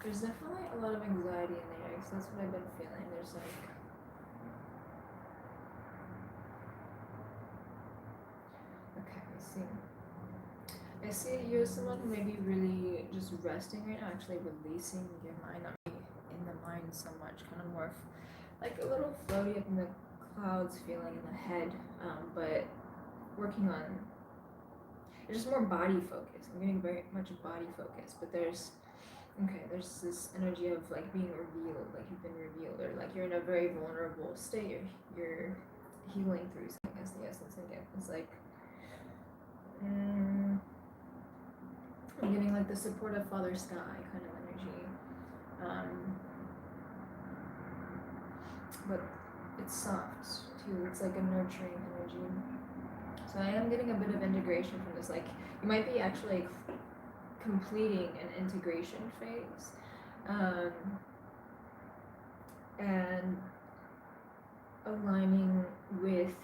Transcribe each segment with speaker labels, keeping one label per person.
Speaker 1: There's definitely a lot of anxiety in the air, because that's what I've been feeling. There's like, okay, I see you as someone who may be really just resting right now, actually releasing your mind, not really in the mind so much, kind of more like a little floaty up in the clouds feeling in the head, but working on, it's just more body focus. I'm getting very much body focus, but there's this energy of like being revealed, like you've been revealed, or like you're in a very vulnerable state, you're healing through something. That's the essence again. It's like, I'm getting like the support of Father Sky kind of energy. But it's soft too. It's like a nurturing energy. So I am getting a bit of integration from this. Like you might be actually completing an integration phase, and aligning with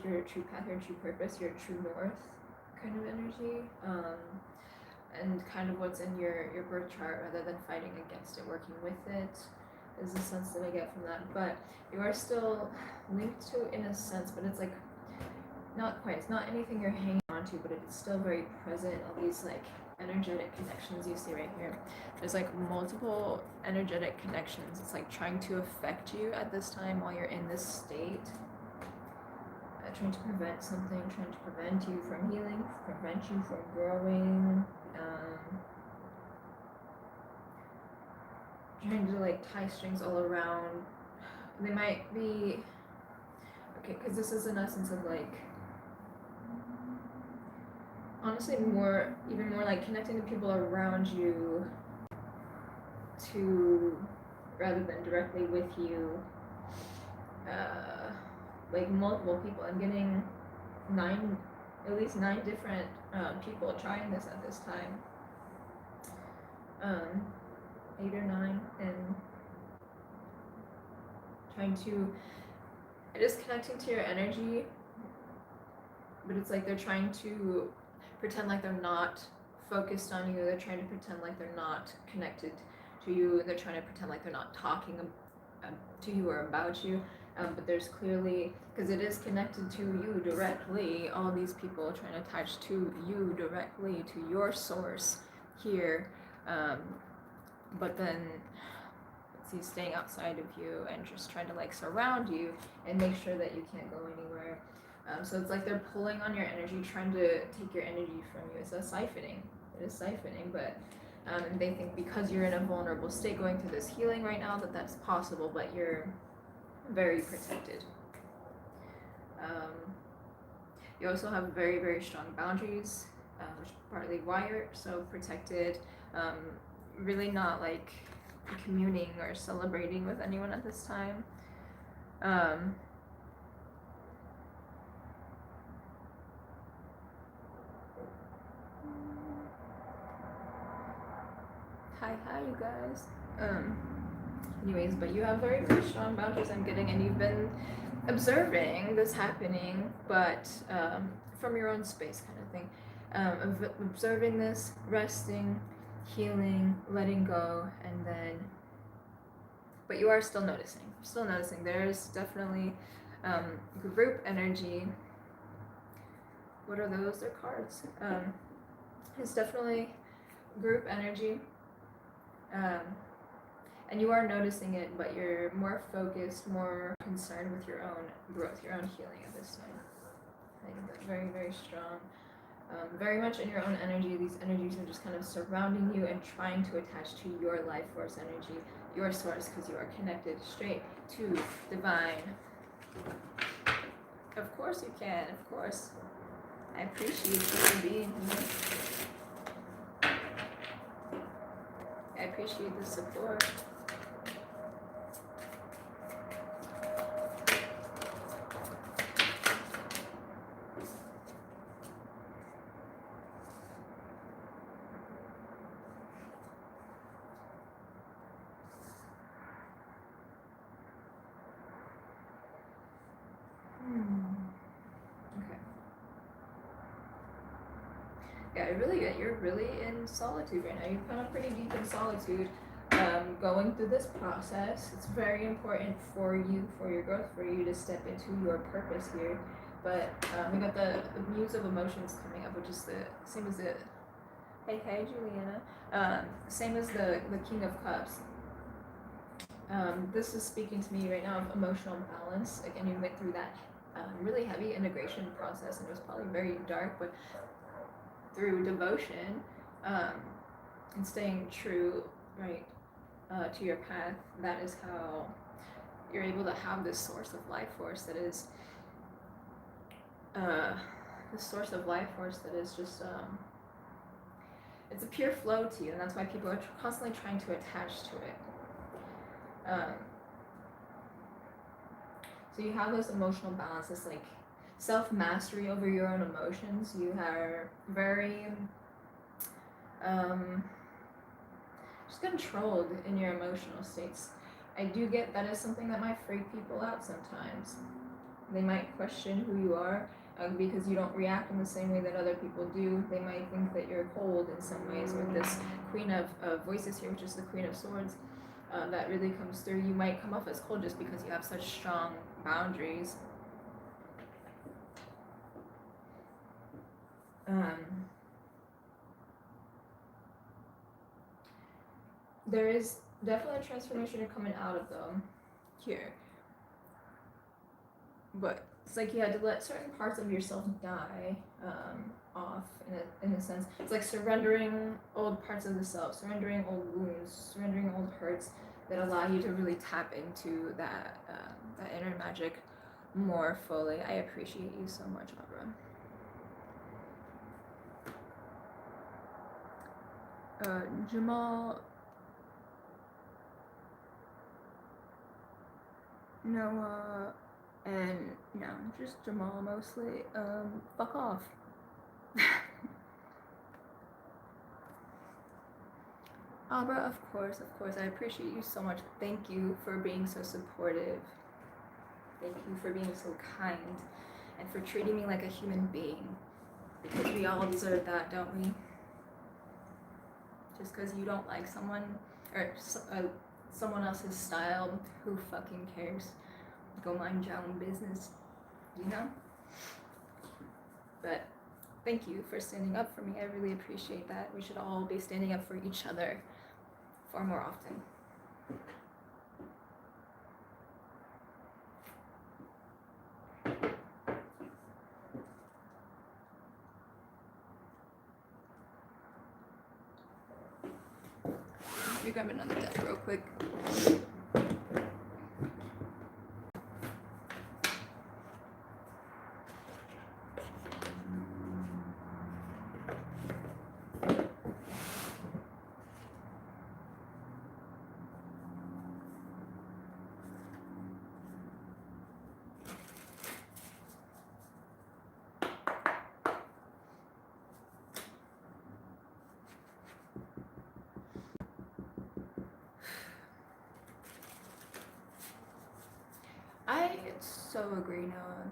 Speaker 1: your true path, your true purpose, your true north kind of energy, and kind of what's in your birth chart, rather than fighting against it, working with it, is the sense that I get from that. But you are still linked to it in a sense, but it's like not quite. It's not anything you're hanging on to, but it's still very present. All these like energetic connections you see right here. There's like multiple energetic connections. It's like trying to affect you at this time while you're in this state. Trying to prevent something, trying to prevent you from healing, prevent you from growing, trying to like tie strings all around. They might be, okay, because this is an essence of like, honestly even more like connecting to people around you to, rather than directly with you, like multiple people. I'm getting at least nine different people trying this at this time. 8 or 9, and trying to, it is connecting to your energy, but it's like they're trying to pretend like they're not focused on you. They're trying to pretend like they're not connected to you. They're trying to pretend like they're not talking to you or about you. But there's clearly, because it is connected to you directly, all these people trying to attach to you directly, to your source here. But then he's staying outside of you and just trying to like surround you and make sure that you can't go anywhere. So it's like they're pulling on your energy, trying to take your energy from you. It's a siphoning. It is siphoning, but and they think because you're in a vulnerable state going through this healing right now that that's possible, but you're very protected. You also have very, very strong boundaries, which are partly wired, so protected. Really not like communing or celebrating with anyone at this time. Hi, you guys. Anyways, but you have very, very strong boundaries, I'm getting, and you've been observing this happening, but from your own space kind of thing. Observing this, resting, healing, letting go, and then, but you are still noticing. There's definitely group energy. What are those? They're cards. It's definitely group energy. And you are noticing it, but you're more focused, more concerned with your own growth, your own healing at this time. I think that's very, very strong. Very much in your own energy. These energies are just kind of surrounding you and trying to attach to your life force energy, your source, because you are connected straight to divine. Of course you can, of course. I appreciate you being here. I appreciate the support. Okay. Yeah, I really get you're really in solitude right now. You're kind of pretty deep in solitude. Going through this process, it's very important for you, for your growth, for you to step into your purpose here. But we got the Muse of Emotions coming up, which is the same as the hey Juliana, same as the King of Cups. This is speaking to me right now of emotional balance. Again, you went through that really heavy integration process, and it was probably very dark, but through devotion and staying true, right, to your path, that is how you're able to have this source of life force that is just it's a pure flow to you, and that's why people are constantly trying to attach to it. So you have this emotional balance, this like self-mastery over your own emotions. You are very just controlled in your emotional states. I do get that is something that might freak people out sometimes. They might question who you are because you don't react in the same way that other people do. They might think that you're cold in some ways. With this Queen of Voices here, which is the Queen of Swords, that really comes through. You might come off as cold just because you have such strong boundaries. There is definitely a transformation you're coming out of them here. But it's like you had to let certain parts of yourself die off in a sense. It's like surrendering old parts of the self, surrendering old wounds, surrendering old hurts that allow you to really tap into that inner magic more fully. I appreciate you so much, Abra. Jamal, Noah, and no, just Jamal mostly. Fuck off. Abra, of course, I appreciate you so much. Thank you for being so supportive. Thank you for being so kind and for treating me like a human being. Because we all deserve that, don't we? Just because you don't like someone or someone else's style, who fucking cares? Go mind your own business, you know? But thank you for standing up for me. I really appreciate that. We should all be standing up for each other far more often. Let me grab another deck real quick. I so agree, Noah.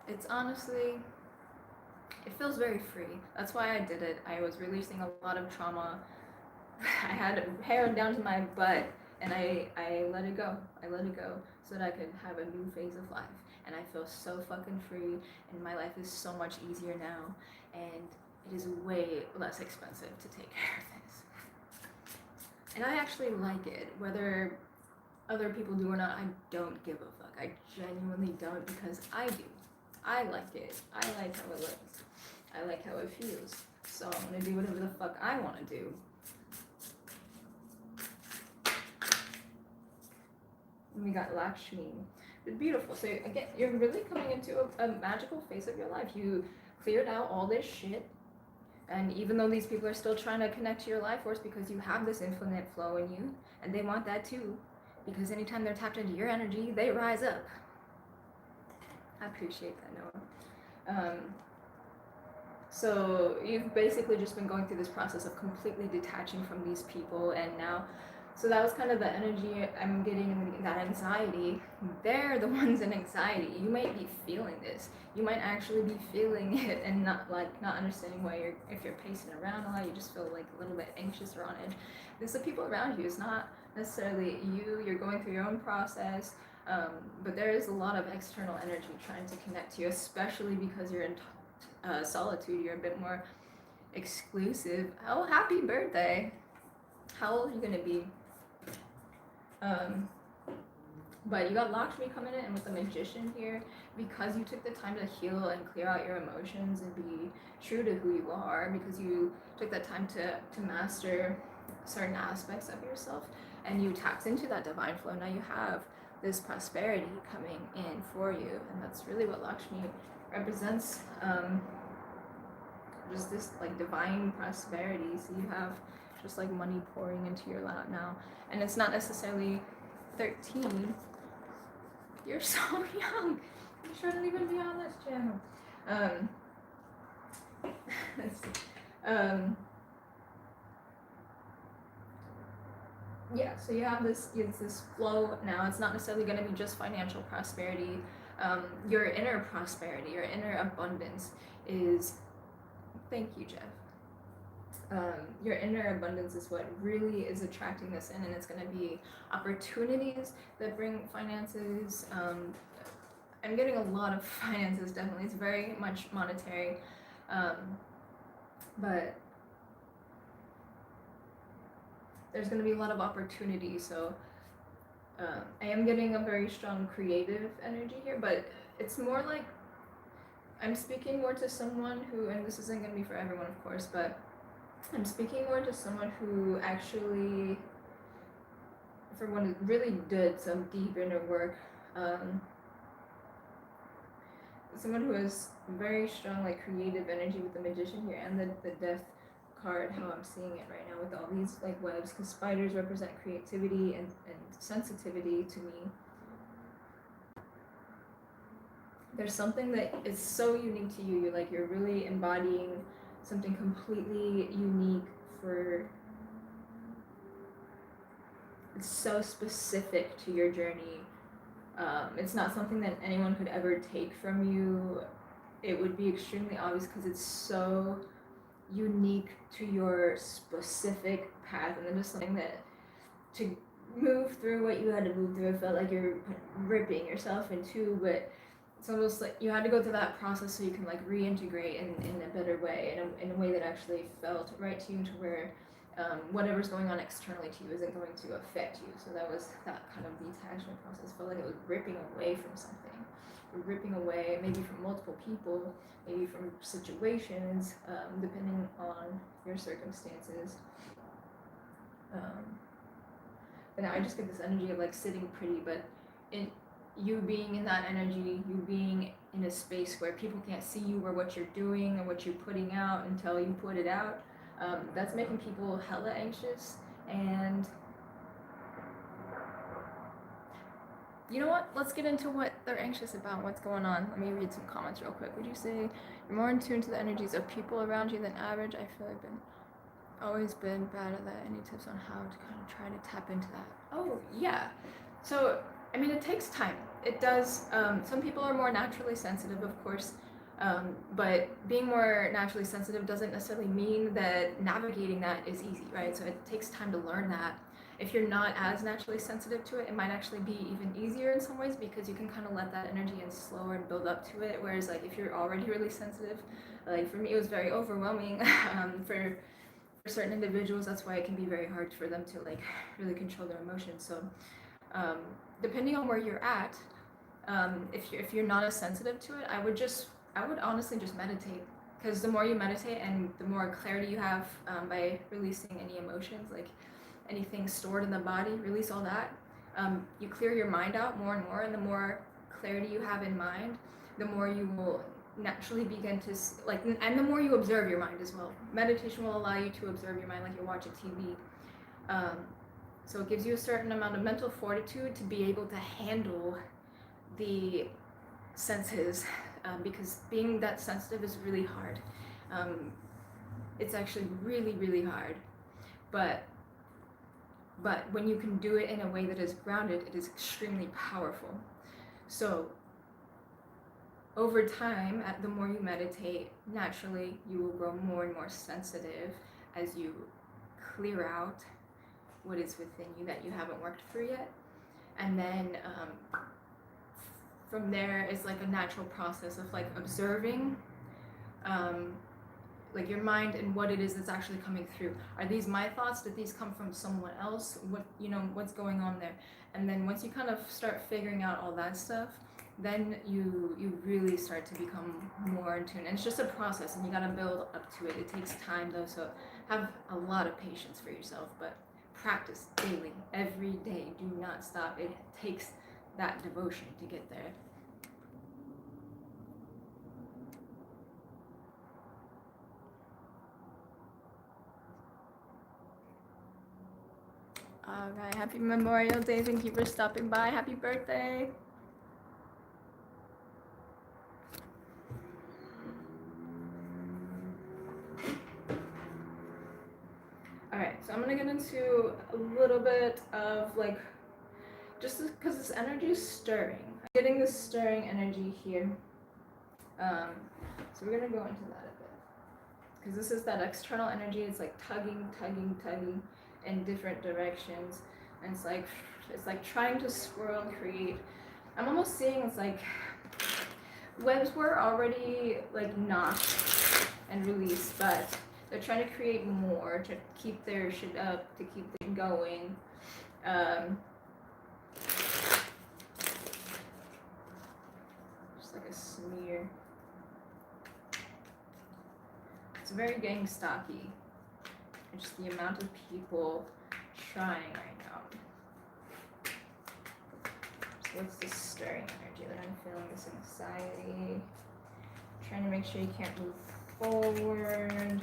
Speaker 1: It's honestly, it feels very free. That's why I did it. I was releasing a lot of trauma. I had hair down to my butt, and I let it go. I let it go so that I could have a new phase of life. And I feel so fucking free, and my life is so much easier now, and it is way less expensive to take care of this. And I actually like it, whether other people do or not. I don't give a fuck. I genuinely don't, because I do. I like it. I like how it looks. I like how it feels. So I'm gonna do whatever the fuck I want to do. And we got Lakshmi. It's beautiful. So again, you're really coming into a magical phase of your life. You cleared out all this shit. And even though these people are still trying to connect to your life force because you have this infinite flow in you, and they want that too, because anytime they're tapped into your energy, they rise up. I appreciate that, Noah. So you've basically just been going through this process of completely detaching from these people, and now So that was kind of the energy I'm getting, that anxiety. They're the ones in anxiety. You might be feeling this. You might actually be feeling it and not understanding why if you're pacing around a lot, you just feel like a little bit anxious or on edge. It's the people around you. It's not necessarily you. You're going through your own process. But there is a lot of external energy trying to connect to you, especially because you're in solitude. You're a bit more exclusive. Oh, happy birthday! How old are you gonna be? But you got Lakshmi coming in, and with the Magician here, because you took the time to heal and clear out your emotions and be true to who you are, because you took that time to master certain aspects of yourself, and you tapped into that divine flow. Now you have this prosperity coming in for you, and that's really what Lakshmi represents. Just this like divine prosperity. So you have just like money pouring into your lap now, and it's not necessarily 13. You're so young. You shouldn't even be on this channel. Yeah, so you have this flow now. It's not necessarily going to be just financial prosperity. Your inner prosperity, your inner abundance is, thank you, Jeff. Your inner abundance is what really is attracting this in, and it's going to be opportunities that bring finances. I'm getting a lot of finances, definitely. It's very much monetary, but there's going to be a lot of opportunities. So I am getting a very strong creative energy here, but it's more like I'm speaking more to someone who, and this isn't going to be for everyone, of course, but I'm speaking more to someone who actually, for one, really did some deep inner work. Someone who has very strong, like, creative energy with the Magician here, and the Death card, how I'm seeing it right now with all these, like, webs, because spiders represent creativity and sensitivity to me. There's something that is so unique to you. You're really embodying something completely unique for, it's so specific to your journey. It's not something that anyone could ever take from you. It would be extremely obvious because it's so unique to your specific path, and then just something that to move through what you had to move through, it felt like you're ripping yourself into, but it's almost like you had to go through that process so you can like reintegrate in a better way, in a way that actually felt right to you, to where whatever's going on externally to you isn't going to affect you. So that was that kind of detachment process. Felt like it was ripping away from something, ripping away maybe from multiple people, maybe from situations, depending on your circumstances. But now I just get this energy of like sitting pretty, but in you being in that energy, you being in a space where people can't see you or what you're doing or what you're putting out until you put it out. That's making people hella anxious. And you know what? Let's get into what they're anxious about, what's going on. Let me read some comments real quick. Would you say you're more in tune to the energies of people around you than average? I feel like I've always been bad at that. Any tips on how to kind of try to tap into that? Oh, yeah. So, I mean, it takes time. It does. Some people are more naturally sensitive, of course. But being more naturally sensitive doesn't necessarily mean that navigating that is easy, right? So it takes time to learn that. If you're not as naturally sensitive to it, it might actually be even easier in some ways, because you can kind of let that energy in slower and build up to it. Whereas like if you're already really sensitive, like for me, it was very overwhelming. For certain individuals, that's why it can be very hard for them to like really control their emotions. So depending on where you're at, if you're not as sensitive to it, I would honestly just meditate, because the more you meditate and the more clarity you have by releasing any emotions, like anything stored in the body, release all that. You clear your mind out more and more, and the more clarity you have in mind, the more you will naturally begin to like, and the more you observe your mind as well. Meditation will allow you to observe your mind like you're watching TV. So it gives you a certain amount of mental fortitude to be able to handle the senses, because being that sensitive is really hard. It's actually really hard, but But when you can do it in a way that is grounded, it is extremely powerful. So over time, the more you meditate, naturally you will grow more and more sensitive as you clear out what is within you that you haven't worked through yet. And then from there is like a natural process of like observing like your mind and what it is that's actually coming through. Are these my thoughts? Did these come from someone else? What, you know, what's going on there? And then once you kind of start figuring out all that stuff, then you really start to become more in tune. And it's just a process, and you gotta build up to it. It takes time though, so have a lot of patience for yourself, but practice daily, every day. Do not stop. It takes that devotion to get there. Alright, happy Memorial Day. Thank you for stopping by. Happy birthday. Alright, so I'm gonna get into a little bit of like, just because this energy is stirring. I'm getting this stirring energy here. So we're gonna go into that a bit. Because this is that external energy. It's like tugging in different directions. And it's like trying to swirl and create. I'm almost seeing it's like webs were already like knocked and released, but they're trying to create more to keep their shit up, to keep it going. Just like a smear. It's very gangstocky. It's just the amount of people trying right now. So what's this stirring energy that I'm feeling? This anxiety. Trying to make sure you can't move forward.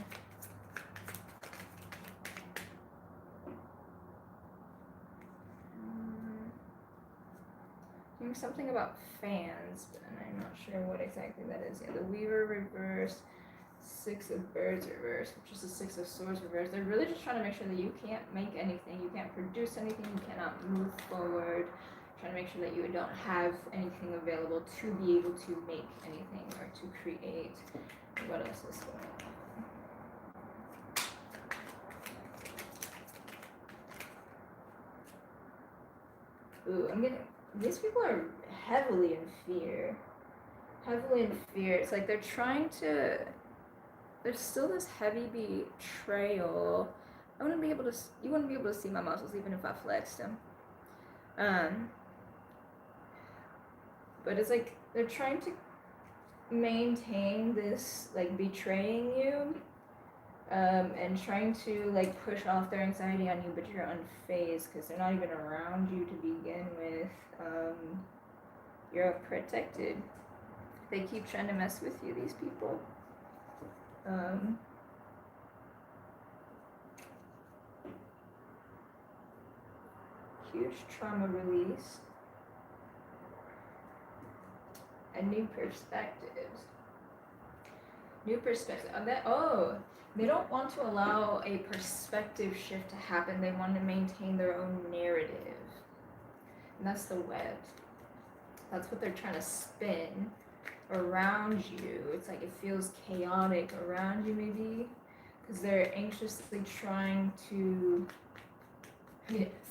Speaker 1: Something about fans, but I'm not sure what exactly that is. Yeah, the Weaver reverse, Six of Birds reverse, which is the Six of Swords reverse. They're really just trying to make sure that you can't make anything, you can't produce anything, you cannot move forward. Trying to make sure that you don't have anything available to be able to make anything or to create. What else is going on? Ooh, I'm getting. These people are heavily in fear. Heavily in fear. It's like they're trying to. There's still this heavy betrayal. You wouldn't be able to see my muscles even if I flexed them. But it's like they're trying to maintain this like betraying you, and trying to like push off their anxiety on you, but you're unfazed because they're not even around you to begin with. You're protected. They keep trying to mess with you, these people. Huge trauma release and new perspectives. New perspective. They don't want to allow a perspective shift to happen. They want to maintain their own narrative. And that's the web. That's what they're trying to spin around you. It's like it feels chaotic around you, maybe, because they're anxiously trying to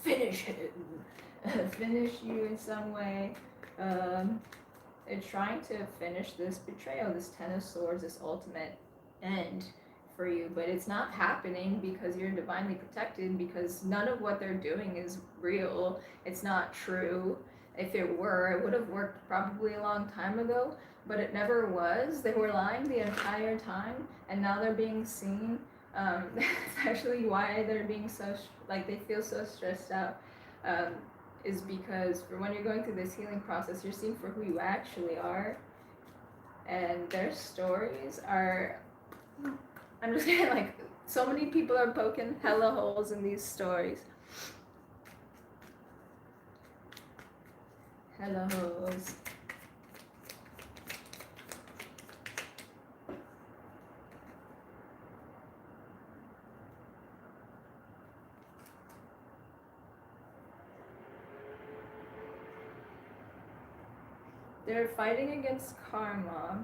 Speaker 1: finish you in some way. They're trying to finish this betrayal, this Ten of Swords, this ultimate end for you, but it's not happening because you're divinely protected, because none of what they're doing is real. It's not true. If it were, it would have worked probably a long time ago, but it never was. They were lying the entire time, and now they're being seen. That's actually why they're being so, they feel so stressed out, is because for when you're going through this healing process, you're seen for who you actually are, and their stories are, I'm just saying, so many people are poking hella holes in these stories. Hella holes. They're fighting against karma.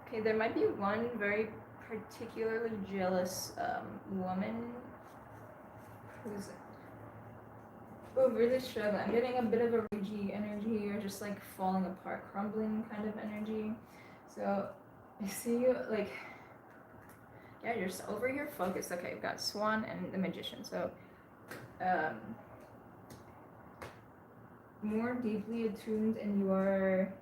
Speaker 1: Okay, there might be one very particularly jealous woman who's really struggling. I'm getting a bit of a ragey energy, or just like falling apart, crumbling kind of energy. So I see you like, yeah, you're over here focused. Okay, we've got Swan and the Magician. So more deeply attuned, and you are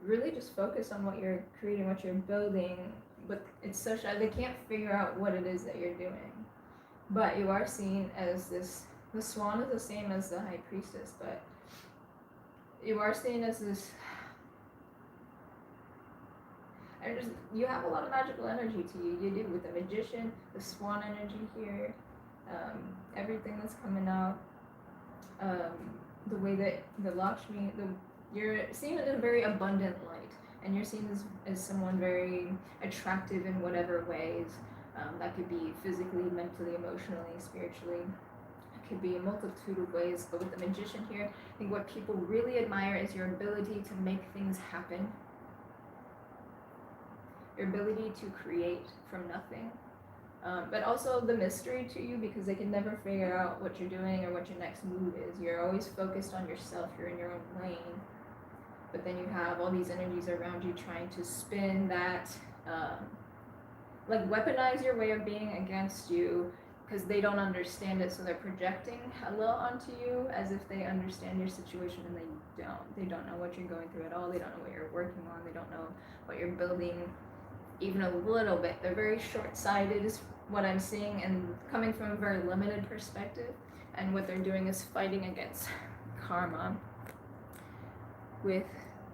Speaker 1: really just focused on what you're creating, what you're building, but it's such that they can't figure out what it is that you're doing. But you are seen as this, the Swan is the same as the High Priestess, but you are seen as this, you have a lot of magical energy to you. You do, with the Magician, the Swan energy here, everything that's coming out, the way that the Lakshmi, you're seen in a very abundant light, and you're seen as someone very attractive in whatever ways. That could be physically, mentally, emotionally, spiritually. It could be a multitude of ways, but with the Magician here, I think what people really admire is your ability to make things happen. Your ability to create from nothing. But also the mystery to you, because they can never figure out what you're doing or what your next move is. You're always focused on yourself, you're in your own lane. But then you have all these energies around you trying to spin that, like weaponize your way of being against you, because they don't understand it, so they're projecting a little onto you as if they understand your situation, and they don't. They don't know what you're going through at all. They don't know what you're working on. They don't know what you're building even a little bit. They're very short-sighted is what I'm seeing, and coming from a very limited perspective, and what they're doing is fighting against karma. With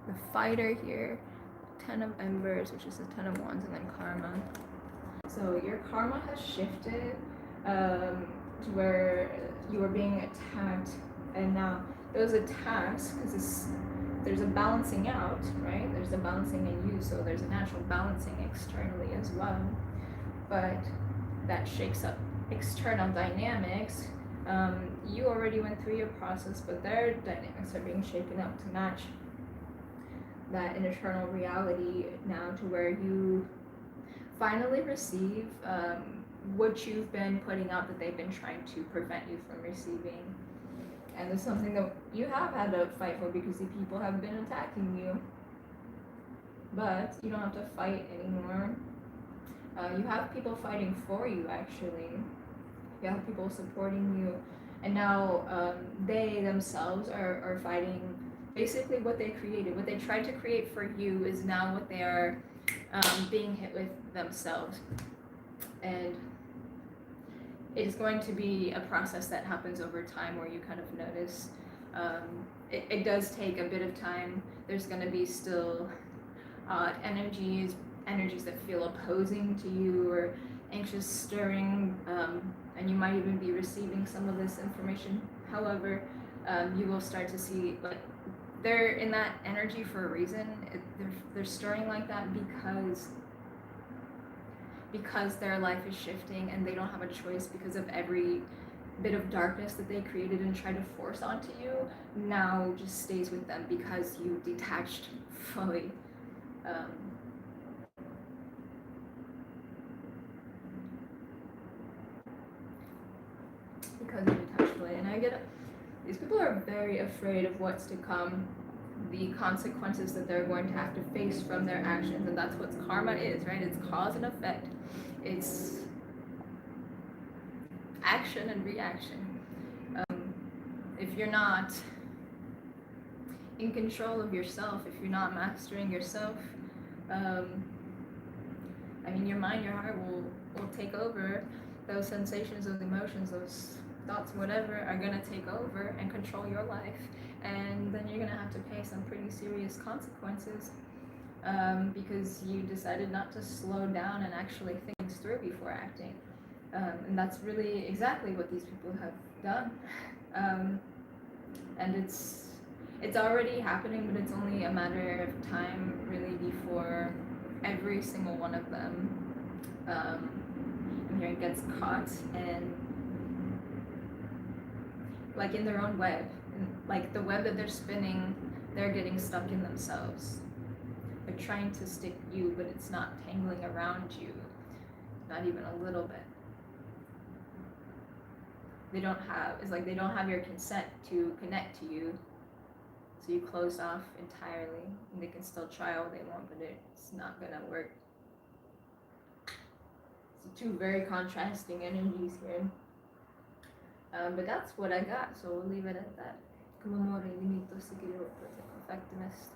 Speaker 1: the Fighter here, 10 of Embers, which is the 10 of Wands, and then karma. So your karma has shifted to where you were being attacked, and now those attacks, because there's a balancing out, right? There's a balancing in you, so there's a natural balancing externally as well, but that shakes up external dynamics. You already went through your process, but their dynamics are being shaken up to match that internal reality now, to where you finally receive what you've been putting out that they've been trying to prevent you from receiving. And it's something that you have had to fight for, because the people have been attacking you. But you don't have to fight anymore. You have people fighting for you, actually. You have people supporting you. And now they themselves are fighting basically what they created. What they tried to create for you is now what they are being hit with themselves. And it is going to be a process that happens over time, where you kind of notice it does take a bit of time. There's going to be still energies that feel opposing to you, or anxious stirring, and you might even be receiving some of this information. However, you will start to see, like, they're in that energy for a reason. They're stirring like that because their life is shifting, and they don't have a choice, because of every bit of darkness that they created and tried to force onto you now just stays with them, because you detached fully. Because you detached fully. And I get it. These people are very afraid of what's to come, the consequences that they're going to have to face from their actions, and that's what karma is, right? It's cause and effect. It's action and reaction. If you're not in control of yourself, if you're not mastering yourself, your mind, your heart will take over. Those sensations, those emotions, those thoughts, whatever, are gonna take over and control your life, and then you're gonna have to pay some pretty serious consequences, because you decided not to slow down and actually think things through before acting. And that's really exactly what these people have done. And it's already happening, but it's only a matter of time, really, before every single one of them gets caught and like in their own web. And like the web that they're spinning, they're getting stuck in themselves. They're trying to stick you, but it's not tangling around you, not even a little bit. It's like they don't have your consent to connect to you, so you closed off entirely, and they can still try all they want, but it's not gonna work. So two very contrasting energies here. But that's what I got, so we'll leave it at that. Como more limito si quiero effectiveness.